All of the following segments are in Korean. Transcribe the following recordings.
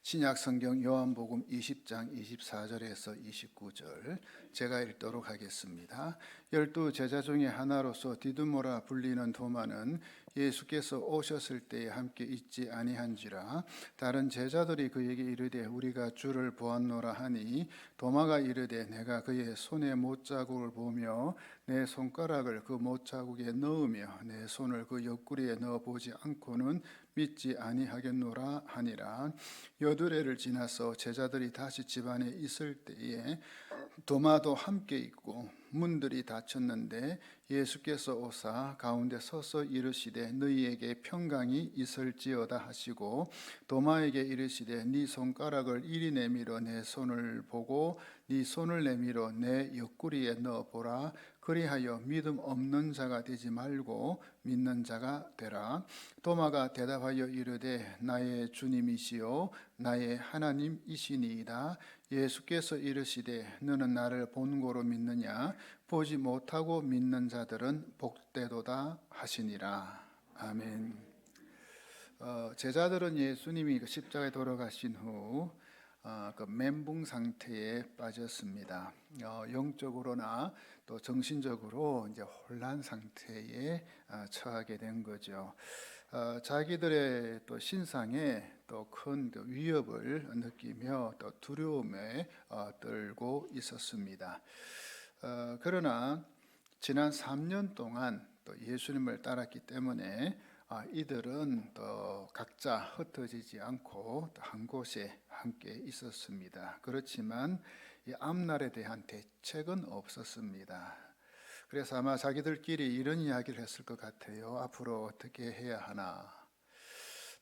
신약 성경 요한복음 20장 24절에서 29절 제가 읽도록 하겠습니다. 12 제자 중에 하나로서 디두모라 불리는 도마는 예수께서 오셨을 때에 함께 있지 아니한지라. 다른 제자들이 그에게 이르되 우리가 주를 보았노라 하니 도마가 이르되 내가 그의 손에 못자국을 보며 내 손가락을 그 못자국에 넣으며 내 손을 그 옆구리에 넣어보지 않고는 믿지 아니하겠노라 하니라. 여두레를 지나서 제자들이 다시 집안에 있을 때에 도마도 함께 있고 문들이 닫혔는데 예수께서 오사 가운데 서서 이르시되 너희에게 평강이 있을지어다 하시고 도마에게 이르시되 네 손가락을 이리 내밀어 내 손을 보고 네 손을 내밀어 내 옆구리에 넣어보라. 그리하여 믿음 없는 자가 되지 말고 믿는 자가 되라. 도마가 대답하여 이르되 나의 주님이시요 나의 하나님이시니이다. 예수께서 이르시되 너는 나를 본고로 믿느냐? 보지 못하고 믿는 자들은 복되도다 하시니라. 아멘. 제자들은 예수님이 십자가에 돌아가신 후 그 멘붕 상태에 빠졌습니다. 영적으로나 또 정신적으로 이제 혼란 상태에 처하게 된 거죠. 자기들의 또 신상에 또 큰 위협을 느끼며 또 두려움에 떨고 있었습니다. 그러나 지난 3년 동안 또 예수님을 따랐기 때문에 이들은 또 각자 흩어지지 않고 또 한 곳에 함께 있었습니다. 그렇지만 이 앞날에 대한 대책은 없었습니다. 그래서 아마 자기들끼리 이런 이야기를 했을 것 같아요. 앞으로 어떻게 해야 하나,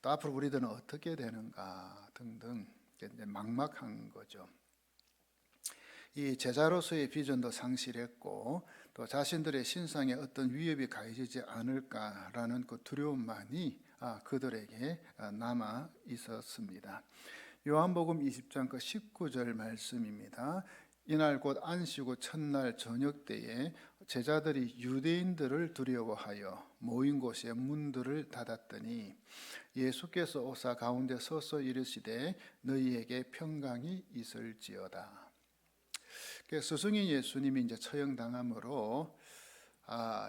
또 앞으로 우리들은 어떻게 되는가 등등 막막한 거죠. 이 제자로서의 비전도 상실했고 또 자신들의 신상에 어떤 위협이 가해지지 않을까라는 그 두려움만이 그들에게 남아 있었습니다. 요한복음 20장 그 19절 말씀입니다. 이날 곧 안식 후 첫날 저녁 때에 제자들이 유대인들을 두려워하여 모인 곳에 문들을 닫았더니 예수께서 오사 가운데 서서 이르시되 너희에게 평강이 있을지어다. 스승인 예수님이 이제 처형당함으로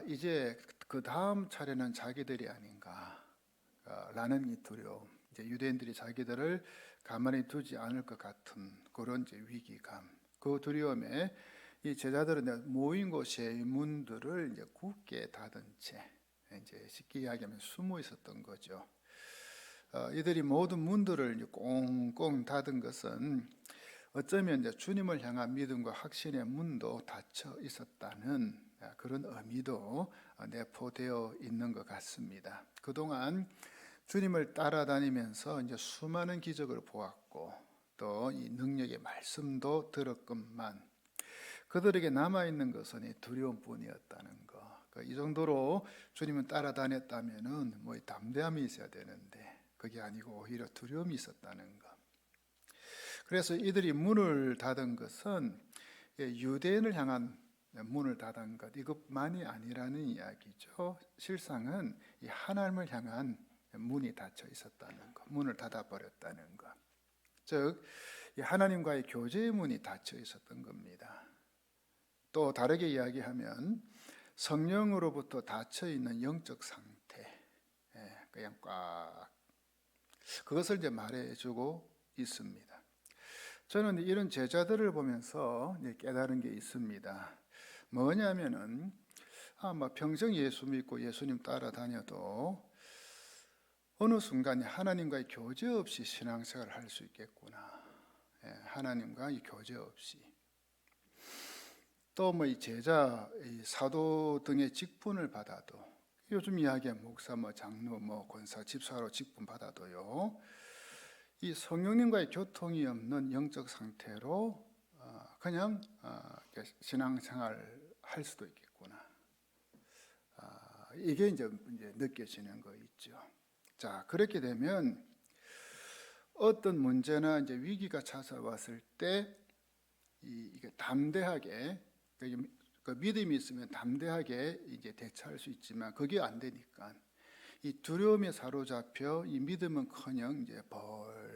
이제 그 다음 차례는 자기들이 아닌가라는 이 두려움, 이제 유대인들이 자기들을 가만히 두지 않을 것 같은 그런 이제 위기감, 그 두려움에 이 제자들은 모인 곳의 문들을 이제 굳게 닫은 채 이제 쉽게 이야기하면 숨어 있었던 거죠. 이들이 모든 문들을 이제 꽁꽁 닫은 것은 어쩌면 이제 주님을 향한 믿음과 확신의 문도 닫혀 있었다는 그런 의미도 내포되어 있는 것 같습니다. 그동안 주님을 따라다니면서 이제 수많은 기적을 보았고 또 이 능력의 말씀도 들었건만 그들에게 남아 있는 것은 이 두려움뿐이었다는 거. 이 정도로 주님을 따라다녔다면은 뭐 담대함이 있어야 되는데 그게 아니고 오히려 두려움이 있었다는 것. 그래서 이들이 문을 닫은 것은 유대인을 향한 문을 닫은 것 이것만이 아니라는 이야기죠. 실상은 이 하나님을 향한 문이 닫혀 있었다는 것, 문을 닫아버렸다는 것. 즉 하나님과의 교제의 문이 닫혀 있었던 겁니다. 또 다르게 이야기하면 성령으로부터 닫혀 있는 영적 상태, 그냥 꽉 그것을 이제 말해주고 있습니다. 저는 이런 제자들을 보면서 깨달은 게 있습니다. 뭐냐면은 평생 예수 믿고 예수님 따라다녀도 어느 순간에 하나님과의 교제 없이 신앙생활을 할 수 있겠구나. 하나님과 이 교제 없이. 또 이 제자, 이 사도 등의 직분을 받아도 요즘 이야기한 목사, 장로, 권사, 집사로 직분 받아도요. 이 성령님과의 교통이 없는 영적 상태로 그냥 신앙생활을 할 수도 있겠구나. 이게 이제 느껴지는 거 있죠. 자, 그렇게 되면 어떤 문제나 이제 위기가 찾아왔을 때 이게 담대하게 그 믿음이 있으면 담대하게 이제 대처할 수 있지만 그게 안 되니까 이 두려움에 사로잡혀 이 믿음은커녕 이제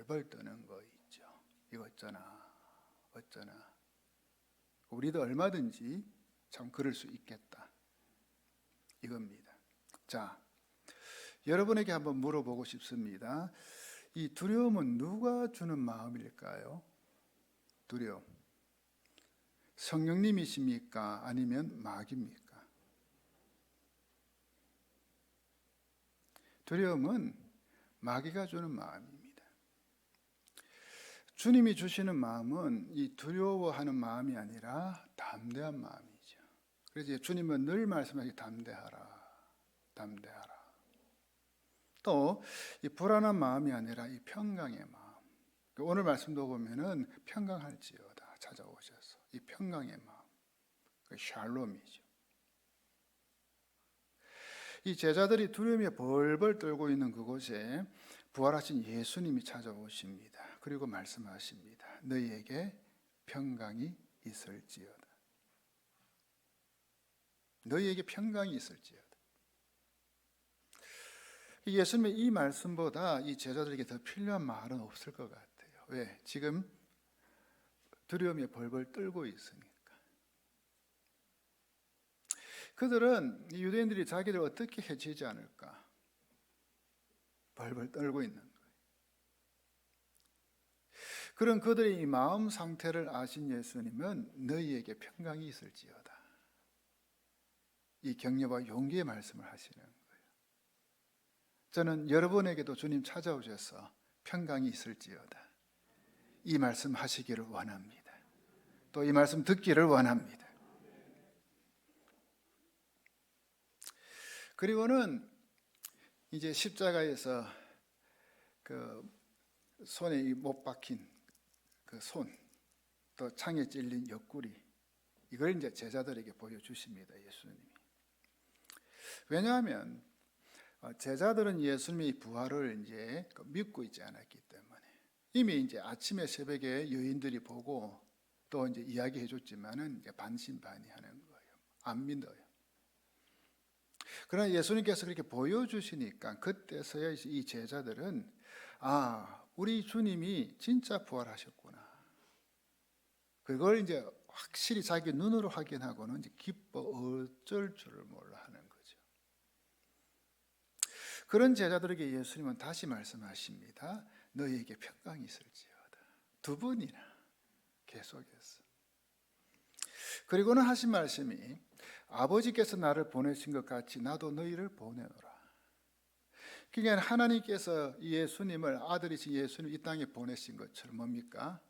벌벌 떠는 거 있죠. 이거 어쩌나. 우리도 얼마든지 참 그럴 수 있겠다. 이겁니다. 자, 여러분에게 한번 물어보고 싶습니다. 이 두려움은 누가 주는 마음일까요? 두려움. 성령님이십니까? 아니면 마귀입니까? 두려움은 마귀가 주는 마음입니다. 주님이 주시는 마음은 이 두려워하는 마음이 아니라 담대한 마음이죠. 그래서 주님은 늘 말씀하시기 담대하라. 또 이 불안한 마음이 아니라 이 평강의 마음. 오늘 말씀도 보면은 평강할지어다 찾아오셔서 이 평강의 마음, 그 샬롬이죠. 이 제자들이 두려움에 벌벌 떨고 있는 그곳에 부활하신 예수님이 찾아오십니다. 그리고 말씀하십니다. 너희에게 평강이 있을지어다. 너희에게 평강이 있을지어다. 예수님의 이 말씀보다 이 제자들에게 더 필요한 말은 없을 것 같아요. 왜? 지금 두려움에 벌벌 떨고 있으니까. 그들은 유대인들이 자기를 어떻게 해치지 않을까 벌벌 떨고 있는 거예요. 그런 그들의 이 마음 상태를 아신 예수님은 너희에게 평강이 있을지어다. 이 격려와 용기의 말씀을 하시는 거예요. 저는 여러분에게도 주님 찾아오셔서 평강이 있을지어다. 이 말씀 하시기를 원합니다. 또 이 말씀 듣기를 원합니다. 그리고는 이제 십자가에서 그 손에 못 박힌 그 손, 또 창에 찔린 옆구리, 이걸 이제 제자들에게 보여주십니다. 예수님이. 왜냐하면 제자들은 예수님의 부활을 이제 믿고 있지 않았기 때문에 이미 이제 아침에 새벽에 여인들이 보고 또 이제 이야기해 줬지만은 이제 반신반의하는 거예요. 안 믿어요. 그러나 예수님께서 그렇게 보여주시니까 그때서야 이 제자들은 우리 주님이 진짜 부활하셨구나. 그걸 이제 확실히 자기 눈으로 확인하고는 이제 기뻐 어쩔 줄을 몰라 하는 거죠. 그런 제자들에게 예수님은 다시 말씀하십니다. 너희에게 평강이 있을지어다. 두 번이나 계속해서. 그리고는 하신 말씀이 아버지께서 나를 보내신 것 같이 나도 너희를 보내노라. 그러니까 하나님께서 예수님을, 아들이신 예수님 이 땅에 보내신 것처럼 뭡니까?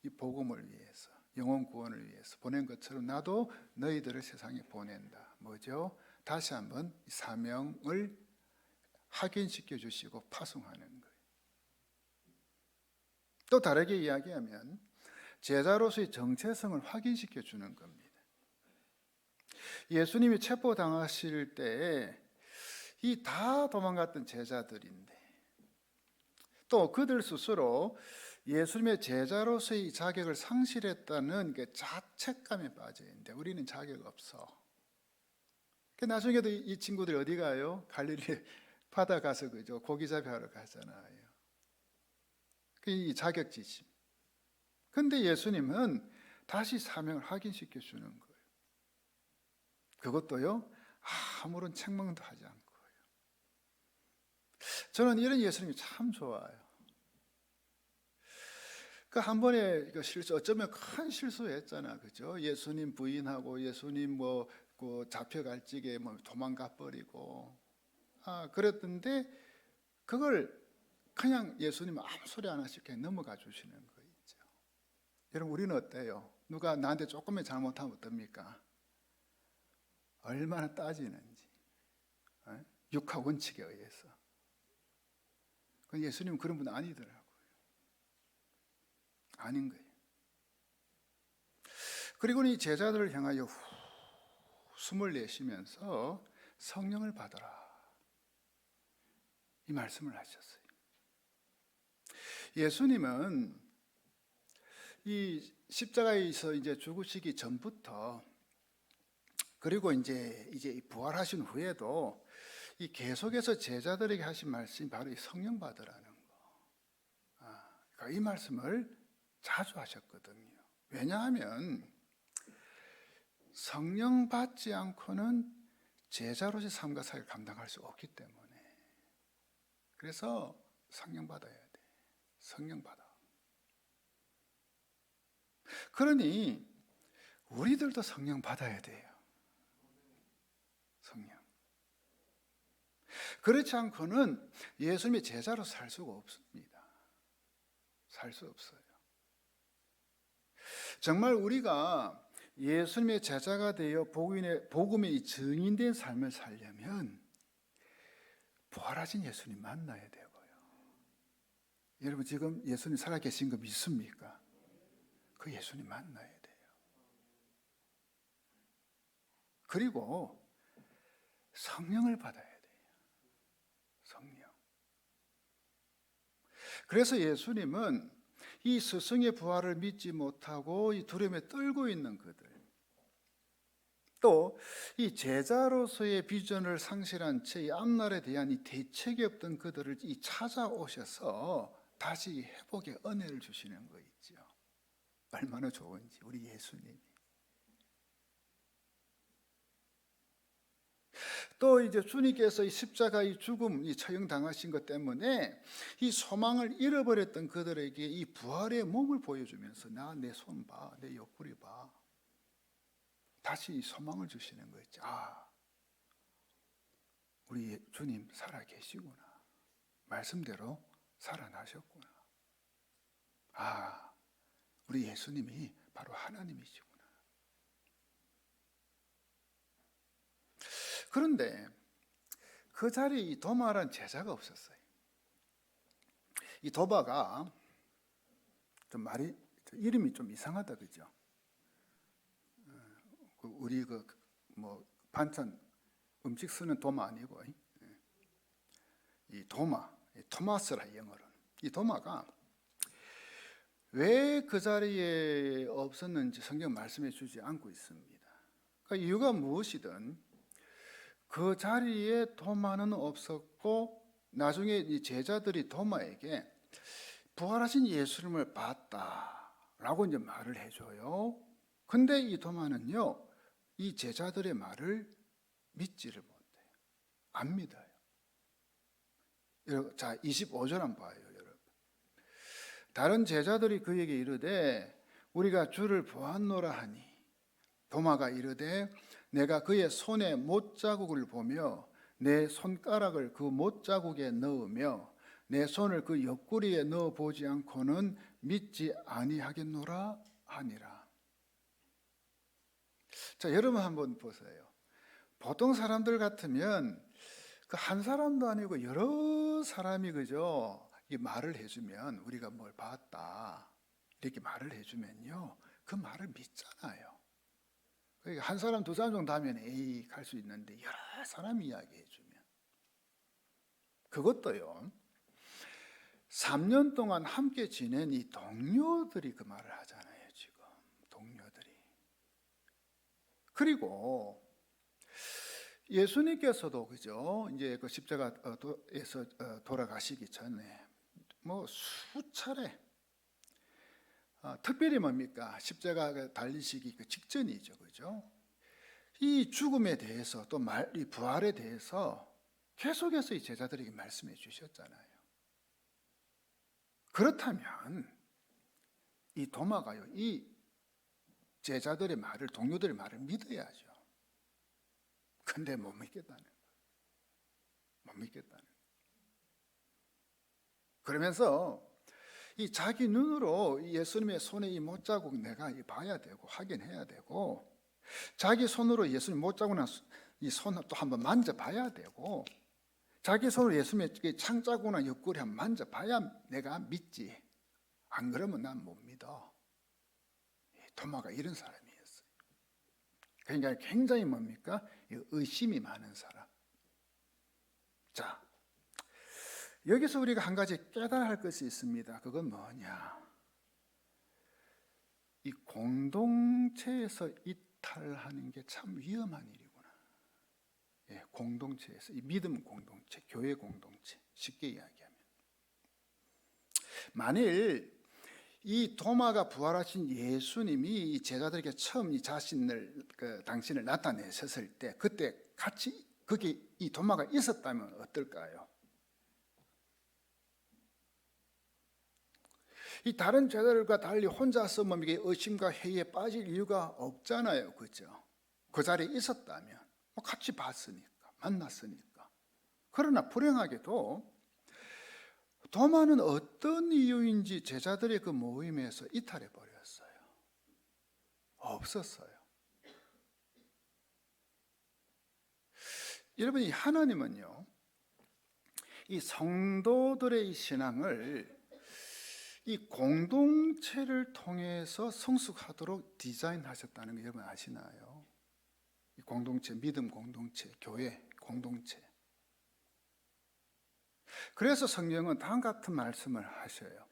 이 복음을 위해서, 영혼 구원을 위해서 보낸 것처럼 나도 너희들을 세상에 보낸다. 뭐죠? 다시 한번 사명을 확인시켜 주시고 파송하는 거예요. 또 다르게 이야기하면 제자로서의 정체성을 확인시켜 주는 겁니다. 예수님이 체포당하실 때에 이 다 도망갔던 제자들인데 또 그들 스스로 예수님의 제자로서의 자격을 상실했다는 그 자책감에 빠져 있는데 우리는 자격 없어. 나중에도 이 친구들이 어디 가요? 갈릴리 바다 가서 그죠? 고기 잡이하러 가잖아요. 이 자격지심. 근데 예수님은 다시 사명을 확인시켜 주는 거예요. 그것도요, 아무런 책망도 하지 않고요. 저는 이런 예수님이 참 좋아요. 그 한 번에 실수, 어쩌면 큰 실수했잖아, 그죠? 예수님 부인하고 예수님 그 잡혀갈 적에 도망가 버리고, 그랬던데 그걸 그냥 예수님 아무 소리 안 하시고 그냥 넘어가 주시는 거 있죠. 여러분 우리는 어때요? 누가 나한테 조금만 잘못하면 어떻습니까? 얼마나 따지는지, 육하 원칙에 의해서. 예수님은 그런 분 아니더라고요. 아닌 거예요. 그리고 이 제자들을 향하여 숨을 내쉬면서 성령을 받아라, 이 말씀을 하셨어요. 예수님은 이 십자가에서 이제 죽으시기 전부터 그리고 이제 부활하신 후에도 이 계속해서 제자들에게 하신 말씀이 바로 이 성령 받으라는 거. 이 말씀을 자주 하셨거든요. 왜냐하면 성령 받지 않고는 제자로서의 삶과 사역을 감당할 수 없기 때문에. 그래서 성령 받아야 돼. 성령 받아. 그러니 우리들도 성령 받아야 돼요. 성령. 그렇지 않고는 예수님의 제자로 살 수가 없습니다. 살 수 없어요. 정말 우리가 예수님의 제자가 되어 복음의 증인된 삶을 살려면 부활하신 예수님 만나야 되고요. 여러분 지금 예수님 살아계신 거 믿습니까? 그 예수님 만나야 돼요. 그리고 성령을 받아야 돼요. 성령. 그래서 예수님은 이 스승의 부활을 믿지 못하고 이 두려움에 떨고 있는 그들, 또 이 제자로서의 비전을 상실한 채 이 앞날에 대한 이 대책이 없던 그들을 이 찾아오셔서 다시 회복의 은혜를 주시는 거 있죠. 얼마나 좋은지 우리 예수님이. 또 이제 주님께서 이 십자가의 죽음, 이 처형당하신 것 때문에 이 소망을 잃어버렸던 그들에게 이 부활의 몸을 보여주면서 나 내 손 봐, 내 옆구리 봐. 다시 소망을 주시는 거죠. 아, 우리 주님 살아계시구나. 말씀대로 살아나셨구나. 아, 우리 예수님이 바로 하나님이시구나. 그런데 그 자리에 이 도마라는 제자가 없었어요. 이 도마가 좀 이름이 좀 이상하다, 그죠? 우리 뭐 반찬 음식 쓰는 도마 아니고 이 도마, 토마스라 영어로. 이 도마가 왜 그 자리에 없었는지 성경 말씀해 주지 않고 있습니다. 그러니까 이유가 무엇이든 그 자리에 도마는 없었고 나중에 이 제자들이 도마에게 부활하신 예수님을 봤다라고 이제 말을 해줘요. 근데 이 도마는요, 이 제자들의 말을 믿지를 못해요. 안 믿어요. 자, 25절 한번 봐요, 여러분. 다른 제자들이 그에게 이르되 우리가 주를 보았노라 하니 도마가 이르되 내가 그의 손에 못자국을 보며 내 손가락을 그 못자국에 넣으며 내 손을 그 옆구리에 넣어보지 않고는 믿지 아니하겠노라 하니라. 자, 여러분 한번 보세요. 보통 사람들 같으면 그 한 사람도 아니고 여러 사람이 그죠? 이 말을 해주면 우리가 뭘 봤다 이렇게 말을 해주면요, 그 말을 믿잖아요. 그러니까 한 사람 두 사람 정도 하면 에이 갈 수 있는데 여러 사람이 이야기해주면, 그것도요 3년 동안 함께 지낸 이 동료들이 그 말을 하잖아요. 지금 동료들이. 그리고 예수님께서도 그죠, 이제 그 십자가에서 돌아가시기 전에 뭐 수차례, 특별히 뭡니까, 십자가 달리시기 그 직전이죠, 그죠? 이 죽음에 대해서 또 이 부활에 대해서 계속해서 이 제자들에게 말씀해 주셨잖아요. 그렇다면 이 도마가요, 이 제자들의 말을, 동료들의 말을 믿어야죠. 근데 못 믿겠다는 거예요. 못 믿겠다는 거예요. 그러면서 이 자기 눈으로 예수님의 손에 이 못자국 내가 봐야 되고 확인해야 되고, 자기 손으로 예수님 못자국이나 이 손을 또 한번 만져봐야 되고, 자기 손으로 예수님의 창자국이나 옆구리 한번 만져봐야 내가 믿지. 안 그러면 난 못 믿어. 도마가 이런 사람이었어요. 그러니까 굉장히 뭡니까? 의심이 많은 사람. 자, 여기서 우리가 한 가지 깨달아야 할 것이 있습니다. 그건 뭐냐? 이 공동체에서 이탈하는 게 참 위험한 일이구나. 예, 공동체에서, 이 믿음 공동체, 교회 공동체, 쉽게 이야기하면, 만일 이 도마가 부활하신 예수님이 이 제자들에게 처음 이 자신을 당신을 나타내셨을 때 그때 같이 거기 이 도마가 있었다면 어떨까요? 이 다른 제자들과 달리 혼자서 뭐 이게 의심과 회의에 빠질 이유가 없잖아요, 그죠? 그 자리에 있었다면 같이 봤으니까, 만났으니까. 그러나 불행하게도 도마는 어떤 이유인지 제자들의 그 모임에서 이탈해 버렸어요. 없었어요. 여러분, 이 하나님은요, 이 성도들의 이 신앙을 이 공동체를 통해서 성숙하도록 디자인하셨다는 거 여러분 아시나요? 이 공동체, 믿음 공동체, 교회 공동체. 그래서 성경은 다음과 같은 말씀을 하셔요.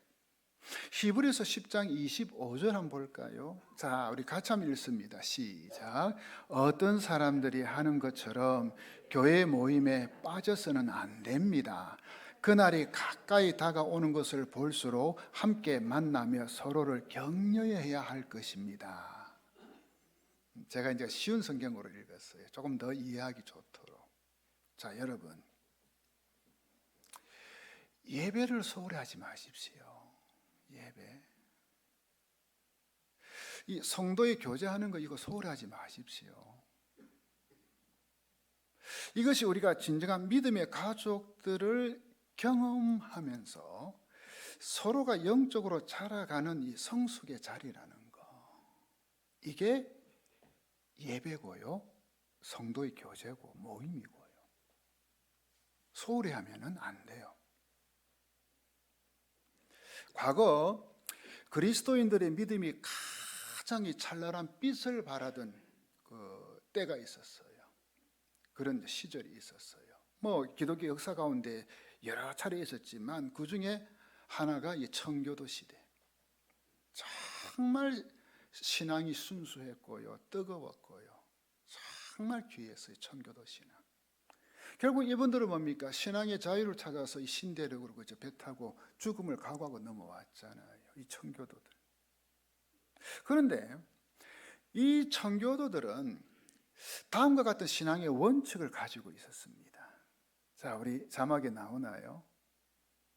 히브리서 10장 25절 한번 볼까요? 자, 우리 같이 한번 읽습니다. 시작. 어떤 사람들이 하는 것처럼 교회 모임에 빠져서는 안 됩니다. 그날이 가까이 다가오는 것을 볼수록 함께 만나며 서로를 격려해야 할 것입니다. 제가 이제 쉬운 성경으로 읽었어요. 조금 더 이해하기 좋도록. 자, 여러분, 예배를 소홀히 하지 마십시오. 예배. 이 성도의 교제하는 거 이거 소홀히 하지 마십시오. 이것이 우리가 진정한 믿음의 가족들을 경험하면서 서로가 영적으로 자라가는 이 성숙의 자리라는 거. 이게 예배고요. 성도의 교제고 모임이고요. 소홀히 하면은 안 돼요. 과거 그리스도인들의 믿음이 가장 찬란한 빛을 발하던 그 때가 있었어요. 그런 시절이 있었어요. 뭐 기독교 역사 가운데 여러 차례 있었지만 그 중에 하나가 이 청교도 시대. 정말 신앙이 순수했고요, 뜨거웠고요. 정말 귀했어요, 청교도 신앙. 결국 이분들은 뭡니까? 신앙의 자유를 찾아서 이 신대륙으로 그저 배 타고 죽음을 각오하고 넘어왔잖아요. 이 청교도들. 그런데 이 청교도들은 다음과 같은 신앙의 원칙을 가지고 있었습니다. 자, 우리 자막에 나오나요?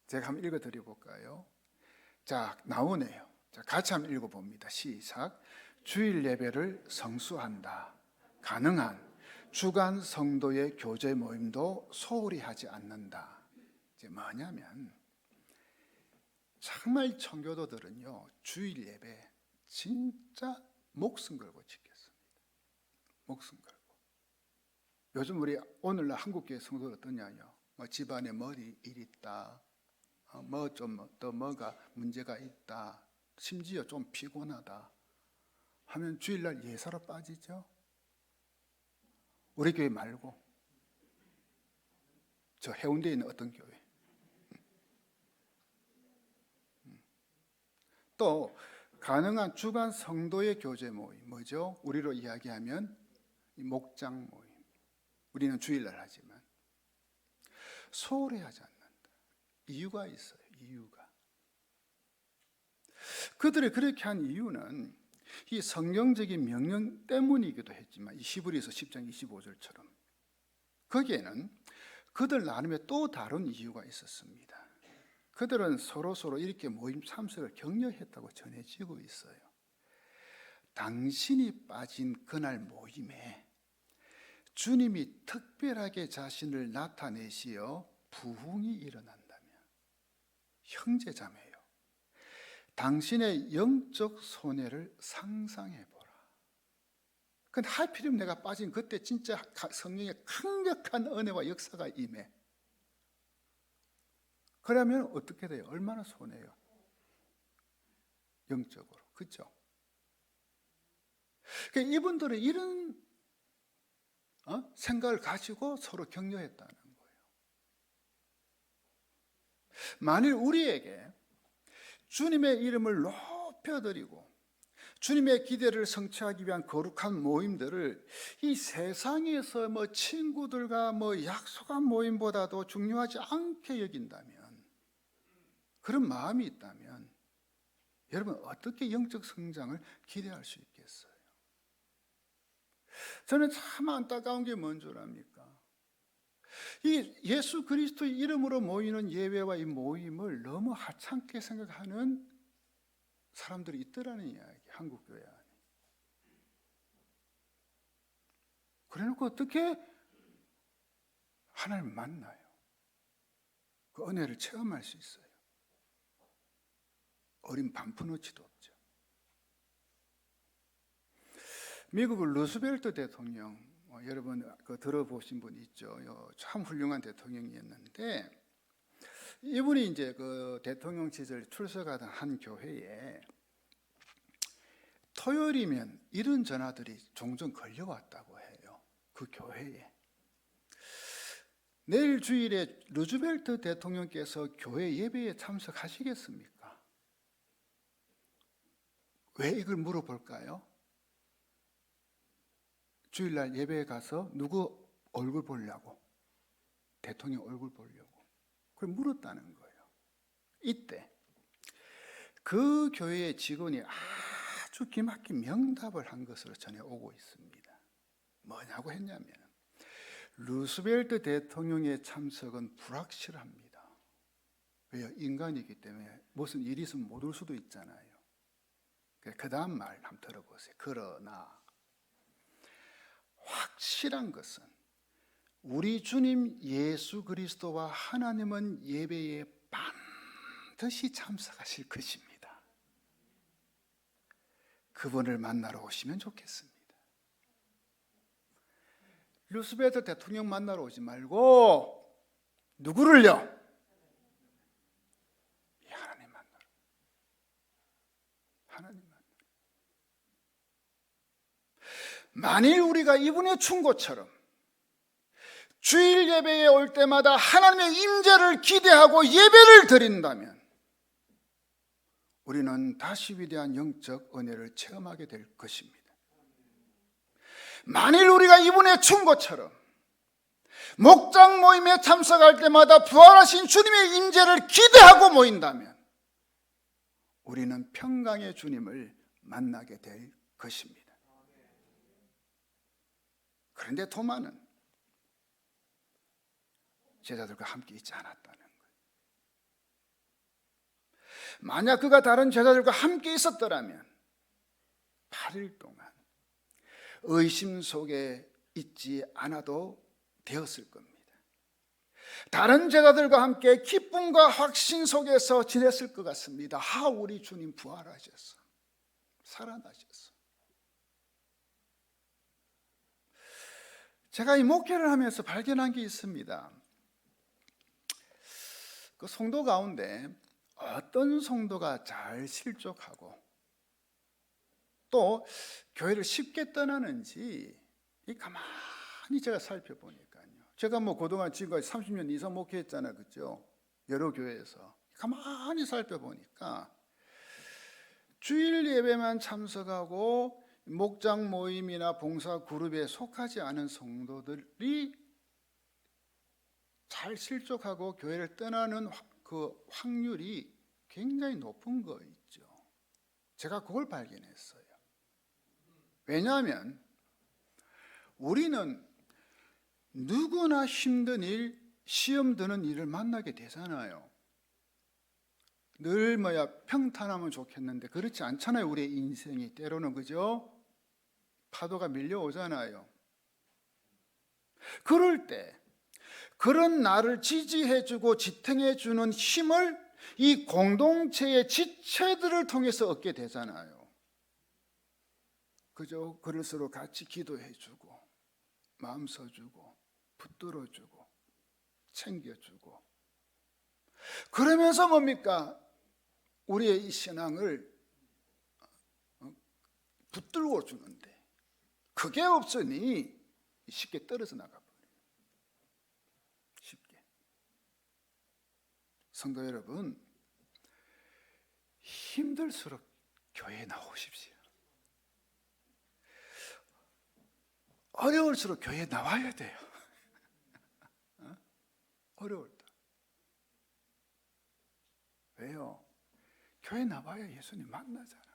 제가 한번 읽어드려 볼까요? 자, 나오네요. 자, 같이 한번 읽어봅니다. 시작. 주일 예배를 성수한다. 가능한 주간 성도의 교제 모임도 소홀히 하지 않는다. 이제 뭐냐면 정말 청교도들은요, 주일 예배 진짜 목숨 걸고 지켰습니다. 목숨 걸고. 요즘 우리 오늘날 한국교회 성도들 어떠냐요? 뭐 집안에 머리 일 있다, 뭐 좀 더 뭐가 문제가 있다, 심지어 좀 피곤하다 하면 주일날 예사로 빠지죠. 우리 교회 말고 저 해운대에 있는 어떤 교회. 또 가능한 주간 성도의 교제 모임, 뭐죠? 우리로 이야기하면 목장 모임. 우리는 주일날 하지만 소홀히 하지 않는다. 이유가 있어요. 이유가. 그들이 그렇게 한 이유는 이 성경적인 명령 때문이기도 했지만 이 히브리서 10장 25절처럼 거기에는 그들 나름의 또 다른 이유가 있었습니다. 그들은 서로 이렇게 모임 참석을 격려했다고 전해지고 있어요. 당신이 빠진 그날 모임에 주님이 특별하게 자신을 나타내시어 부흥이 일어난다면, 형제자매요, 당신의 영적 손해를 상상해보라. 근데 하필이면 내가 빠진 그때 진짜 성령의 강력한 은혜와 역사가 임해. 그러면 어떻게 돼요? 얼마나 손해요? 영적으로. 그렇죠? 그러니까 이분들은 이런 생각을 가지고 서로 격려했다는 거예요. 만일 우리에게 주님의 이름을 높여드리고 주님의 기대를 성취하기 위한 거룩한 모임들을 이 세상에서 뭐 친구들과 뭐 약속한 모임보다도 중요하지 않게 여긴다면, 그런 마음이 있다면 여러분 어떻게 영적 성장을 기대할 수 있겠어요? 저는 참 안타까운 게 뭔 줄 압니까? 이 예수 그리스도의 이름으로 모이는 예배와 이 모임을 너무 하찮게 생각하는 사람들이 있더라는 이야기, 한국 교회 안에. 그래놓고 어떻게 하나님을 만나요? 그 은혜를 체험할 수 있어요. 어린 반푼어치도 없죠. 미국 루스벨트 대통령, 여러분 들어보신 분 있죠? 참 훌륭한 대통령이었는데, 이분이 이제 그 대통령 시절 출석하던 한 교회에 토요일이면 이런 전화들이 종종 걸려왔다고 해요. 그 교회에. 내일 주일에 루즈벨트 대통령께서 교회 예배에 참석하시겠습니까? 왜 이걸 물어볼까요? 주일날 예배에 가서 누구 얼굴 보려고, 대통령 얼굴 보려고 그걸 물었다는 거예요. 이때 그 교회의 직원이 아주 기막힌 명답을 한 것으로 전해오고 있습니다. 뭐냐고 했냐면, 루스벨트 대통령의 참석은 불확실합니다. 왜요? 인간이기 때문에 무슨 일이 있으면 못 올 수도 있잖아요. 그 다음 말 한번 들어보세요. 그러나 확실한 것은 우리 주님 예수 그리스도와 하나님은 예배에 반드시 참석하실 것입니다. 그분을 만나러 오시면 좋겠습니다. 루스벨트 대통령 만나러 오지 말고 누구를요? 하나님 만나러. 하나님 만나러. 만일 우리가 이분의 충고처럼 주일 예배에 올 때마다 하나님의 임재를 기대하고 예배를 드린다면 우리는 다시 위대한 영적 은혜를 체험하게 될 것입니다. 만일 우리가 이분의 충고처럼 목장 모임에 참석할 때마다 부활하신 주님의 임재를 기대하고 모인다면 우리는 평강의 주님을 만나게 될 것입니다. 그런데 도마는 제자들과 함께 있지 않았다는 거예요. 만약 그가 다른 제자들과 함께 있었더라면 8일 동안 의심 속에 있지 않아도 되었을 겁니다. 다른 제자들과 함께 기쁨과 확신 속에서 지냈을 것 같습니다. 우리 주님 부활하셨어. 살아나셨어. 제가 이 목회를 하면서 발견한 게 있습니다. 그 성도 가운데 어떤 성도가 잘 실족하고 또 교회를 쉽게 떠나는지 가만히 제가 살펴보니까요. 제가 그동안 지금까지 30년 이상 목회했잖아요. 그죠? 여러 교회에서 가만히 살펴보니까 주일 예배만 참석하고 목장 모임이나 봉사 그룹에 속하지 않은 성도들이 잘 실족하고 교회를 떠나는 그 확률이 굉장히 높은 거 있죠. 제가 그걸 발견했어요. 왜냐하면 우리는 누구나 힘든 일, 시험 드는 일을 만나게 되잖아요. 늘 평탄하면 좋겠는데 그렇지 않잖아요. 우리의 인생이 때로는, 그죠? 파도가 밀려오잖아요. 그럴 때 그런 나를 지지해주고 지탱해주는 힘을 이 공동체의 지체들을 통해서 얻게 되잖아요. 그죠? 그럴수록 같이 기도해주고 마음 써주고 붙들어주고 챙겨주고 그러면서 뭡니까? 우리의 이 신앙을 붙들고 주는데 그게 없으니 쉽게 떨어져 나가버려요. 쉽게. 성도 여러분, 힘들수록 교회에 나오십시오. 어려울수록 교회에 나와야 돼요. 어려울 때. 왜요? 교회 나와야 예수님 만나잖아요.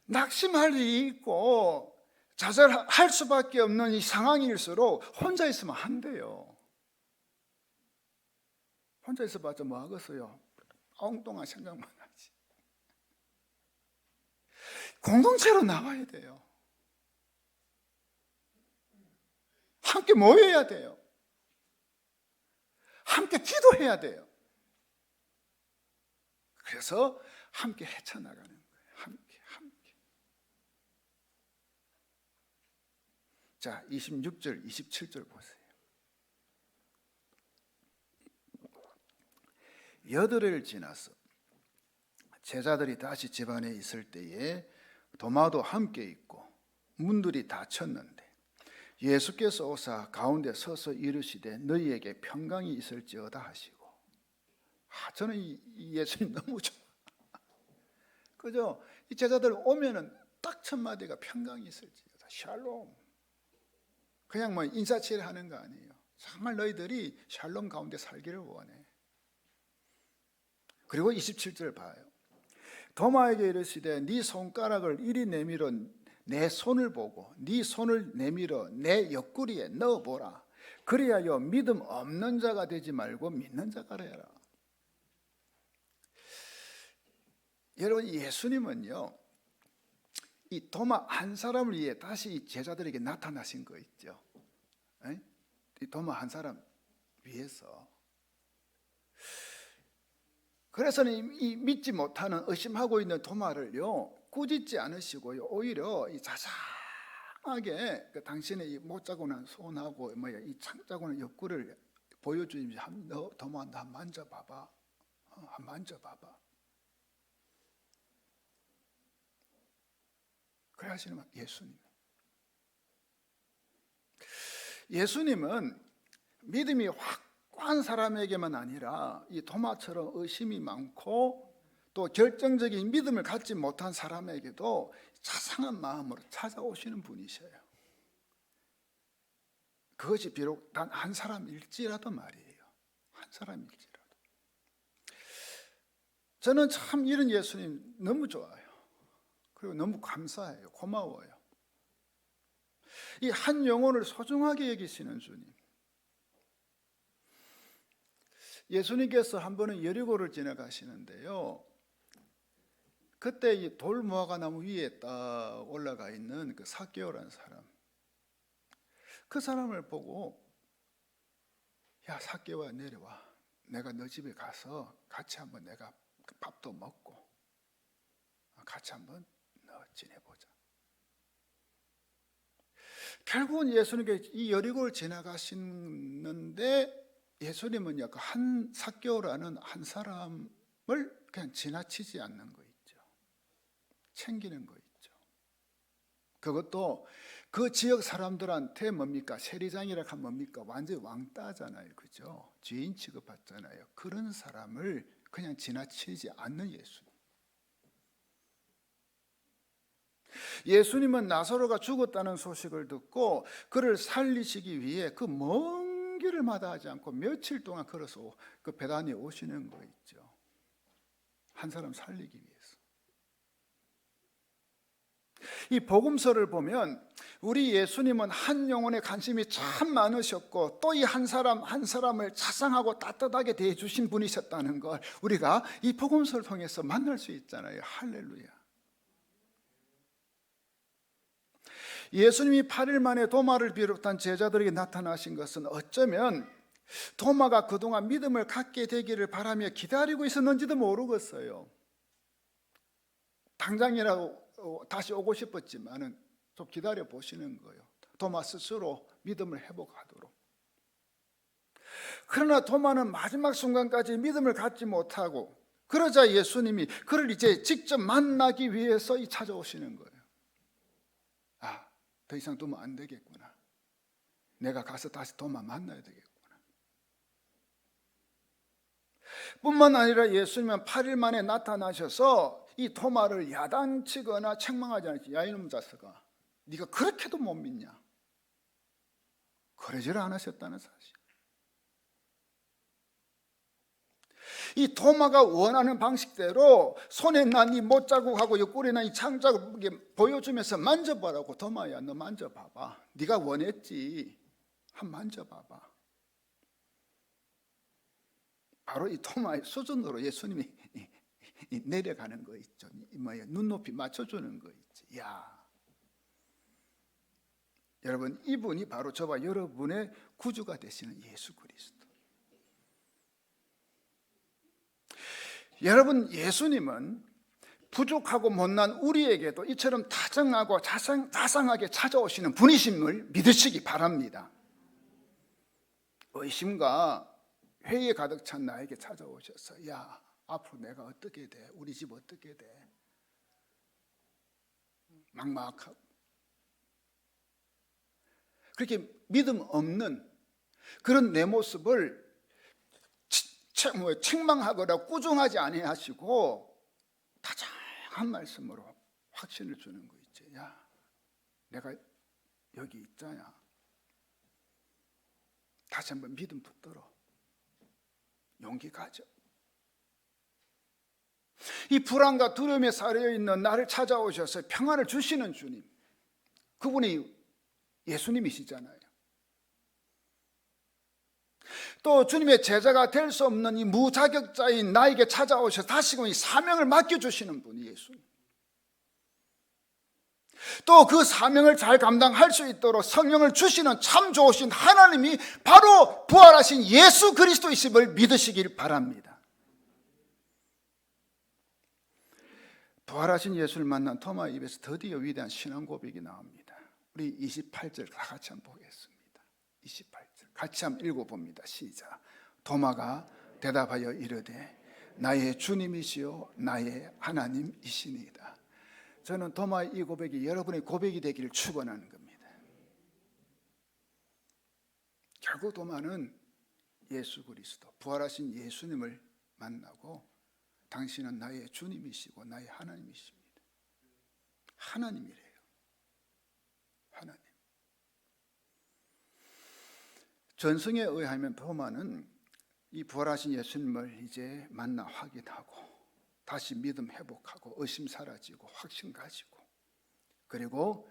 낙심할 일이 있고 좌절할 수밖에 없는 이 상황일수록 혼자 있으면 안 돼요. 혼자 있어봤자 뭐 하겠어요? 엉뚱한 생각만 하지. 공동체로 나와야 돼요. 함께 모여야 돼요. 함께 기도해야 돼요. 그래서 함께 헤쳐나가는 거예요. 함께. 자, 26절, 27절 보세요. 여드레를 지나서 제자들이 다시 집안에 있을 때에 도마도 함께 있고 문들이 닫혔는데 예수께서 오사 가운데 서서 이르시되 너희에게 평강이 있을지어다 하시고. 저는 이 예수님 너무 좋아. 그죠? 이 제자들 오면은 딱 첫 마디가 평강이 있을지어다. 샬롬. 그냥 뭐 인사치레 하는 거 아니에요. 정말 너희들이 샬롬 가운데 살기를 원해. 그리고 27절 봐요. 도마에게 이르시되 네 손가락을 이리 내밀어 내 손을 보고 네 손을 내밀어 내 옆구리에 넣어보라. 그리하여 믿음 없는 자가 되지 말고 믿는 자가 되라. 여러분, 예수님은요 이 도마 한 사람을 위해 다시 제자들에게 나타나신 거 있죠. 이 도마 한 사람 위해서. 그래서는 이 믿지 못하는 의심하고 있는 도마를요 꾸짖지 않으시고요 오히려 이 자상하게 당신의 이 못 자고 난 손하고 이 창자고 난 옆구리를 보여주면서 너 도마 나 만져봐봐. 한 만져봐봐. 그래 하시는 예수님은 믿음이 확고한 사람에게만 아니라 이 도마처럼 의심이 많고 또 결정적인 믿음을 갖지 못한 사람에게도 자상한 마음으로 찾아오시는 분이셔요. 그것이 비록 단 한 사람일지라도 말이에요. 한 사람일지라도. 저는 참 이런 예수님 너무 좋아요. 그리고 너무 감사해요. 고마워요. 이 한 영혼을 소중하게 여기시는 주님. 예수님께서 한 번은 여리고를 지나가시는데요. 그때 이 돌무화과 나무 위에 딱 올라가 있는 그 삭개오라는 사람. 그 사람을 보고 야 삭개오야 내려와. 내가 너 집에 가서 같이 한번 내가 밥도 먹고 같이 한번 지내보자. 결국은 예수님께 이 여리고를 지나가시는데 예수님은요 그 한 삭개오라는 한 사람을 그냥 지나치지 않는 거 있죠. 챙기는 거 있죠. 그것도 그 지역 사람들한테 뭡니까? 세리장이라 하면 뭡니까? 완전히 왕따잖아요. 그죠? 죄인 취급받잖아요. 그런 사람을 그냥 지나치지 않는 예수님. 예수님은 나사로가 죽었다는 소식을 듣고 그를 살리시기 위해 그 먼 길을 마다하지 않고 며칠 동안 걸어서 그 베다니에 오시는 거 있죠. 한 사람 살리기 위해서. 이 복음서를 보면 우리 예수님은 한 영혼에 관심이 참 많으셨고 또 이 한 사람 한 사람을 자상하고 따뜻하게 대해주신 분이셨다는 걸 우리가 이 복음서를 통해서 만날 수 있잖아요. 할렐루야. 예수님이 8일 만에 도마를 비롯한 제자들에게 나타나신 것은 어쩌면 도마가 그동안 믿음을 갖게 되기를 바라며 기다리고 있었는지도 모르겠어요. 당장이라도 다시 오고 싶었지만은 좀 기다려 보시는 거예요. 도마 스스로 믿음을 회복하도록. 그러나 도마는 마지막 순간까지 믿음을 갖지 못하고 그러자 예수님이 그를 이제 직접 만나기 위해서 찾아오시는 거예요. 더 이상 두면 안 되겠구나. 내가 가서 다시 도마 만나야 되겠구나. 뿐만 아니라 예수님은 8일 만에 나타나셔서 이 도마를 야단치거나 책망하지 않았지. 야 이놈 자식아, 네가 그렇게도 못 믿냐? 그러지를 않으셨다는 사실. 이 도마가 원하는 방식대로 손에 난 이 못자국하고 옆구리에 난 이 창자국 보여주면서 만져보라고. 도마야, 너 만져봐봐. 네가 원했지. 한번 만져봐봐. 바로 이 도마의 수준으로 예수님이 내려가는 거 있죠. 눈높이 맞춰주는 거 있지. 야, 여러분, 이분이 바로 저와 여러분의 구주가 되시는 예수 그리스도. 여러분, 예수님은 부족하고 못난 우리에게도 이처럼 다정하고 자상하게 찾아오시는 분이심을 믿으시기 바랍니다. 의심과 회의에 가득 찬 나에게 찾아오셔서, 야, 앞으로 내가 어떻게 돼? 우리 집 어떻게 돼? 막막하고 그렇게 믿음 없는 그런 내 모습을 책망하거나 꾸중하지 아니하시고 다정한 말씀으로 확신을 주는 거 있지. 야, 내가 여기 있잖아. 다시 한번 믿음 붙들어. 용기 가져. 이 불안과 두려움에 사려 있는 나를 찾아오셔서 평안을 주시는 주님, 그분이 예수님이시잖아요. 또 주님의 제자가 될 수 없는 이 무자격자인 나에게 찾아오셔서 다시금 이 사명을 맡겨주시는 분이 예수님. 또 그 사명을 잘 감당할 수 있도록 성령을 주시는 참 좋으신 하나님이 바로 부활하신 예수 그리스도이심을 믿으시길 바랍니다. 부활하신 예수를 만난 토마 입에서 드디어 위대한 신앙 고백이 나옵니다. 우리 28절 다 같이 한번 보겠습니다. 28절 같이 한번 읽어봅니다. 시작. 토마가 대답하여 이르되 나의 주님이시요 나의 하나님이시니이다. 저는 토마의 이 고백이 여러분의 고백이 되기를 축원하는 겁니다. 결국 토마는 예수 그리스도 부활하신 예수님을 만나고 당신은 나의 주님이시고 나의 하나님이십니다. 하나님이래요. 하나님. 전승에 의하면 토마는 이 부활하신 예수님을 이제 만나 확인하고 다시 믿음 회복하고 의심 사라지고 확신 가지고, 그리고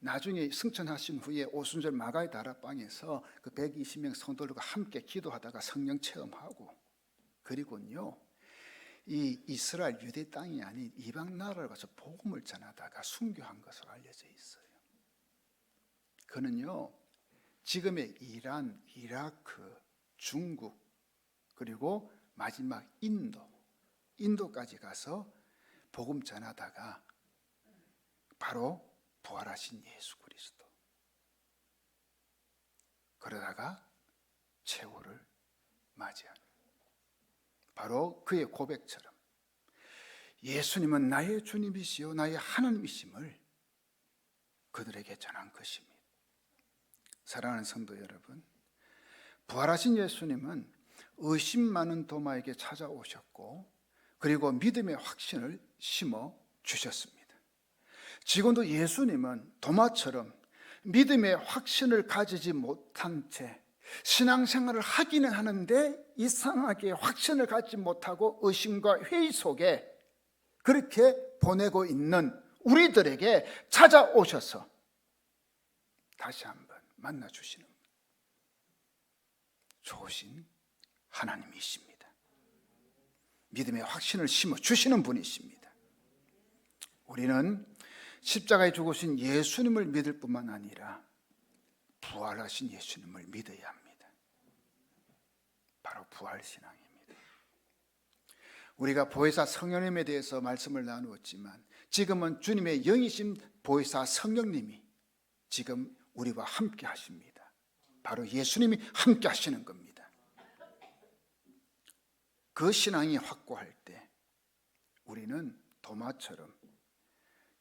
나중에 승천하신 후에 오순절 마가의 다락방에서 그 120명 성도들과 함께 기도하다가 성령 체험하고, 그리고는요 이 이스라엘 유대 땅이 아닌 이방 나라로 가서 복음을 전하다가 순교한 것으로 알려져 있어요. 그는요 지금의 이란, 이라크, 중국, 그리고 마지막 인도까지 가서 복음 전하다가 바로 부활하신 예수 그리스도, 그러다가 최후를 맞이하는, 바로 그의 고백처럼 예수님은 나의 주님이시요 나의 하나님이심을 그들에게 전한 것입니다. 사랑하는 성도 여러분, 부활하신 예수님은 의심 많은 도마에게 찾아오셨고 그리고 믿음의 확신을 심어 주셨습니다. 지금도 예수님은 도마처럼 믿음의 확신을 가지지 못한 채 신앙생활을 하기는 하는데 이상하게 확신을 갖지 못하고 의심과 회의 속에 그렇게 보내고 있는 우리들에게 찾아오셔서 다시 한번 만나주시는 좋으신 하나님이십니다. 믿음의 확신을 심어주시는 분이십니다. 우리는 십자가에 죽으신 예수님을 믿을 뿐만 아니라 부활하신 예수님을 믿어야 합니다. 바로 부활신앙입니다. 우리가 보혜사 성령님에 대해서 말씀을 나누었지만 지금은 주님의 영이신 보혜사 성령님이 지금 우리와 함께 하십니다. 바로 예수님이 함께 하시는 겁니다. 그 신앙이 확고할 때 우리는 도마처럼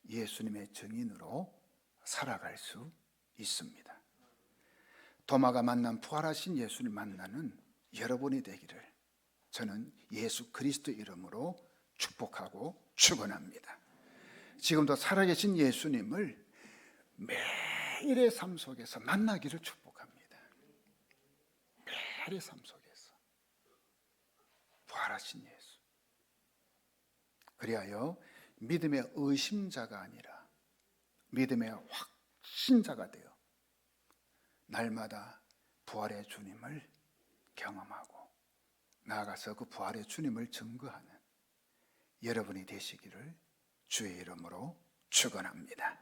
예수님의 증인으로 살아갈 수 있습니다. 도마가 만난 부활하신 예수를 만나는 여러분이 되기를 저는 예수 그리스도 이름으로 축복하고 축원합니다. 지금도 살아계신 예수님을 매일의 삶 속에서 만나기를 축복합니다. 매일의 삶 속에서 부활하신 예수. 그리하여 믿음의 의심자가 아니라 믿음의 확신자가 되어 날마다 부활의 주님을 경험하고 나아가서 그 부활의 주님을 증거하는 여러분이 되시기를 주의 이름으로 축원합니다.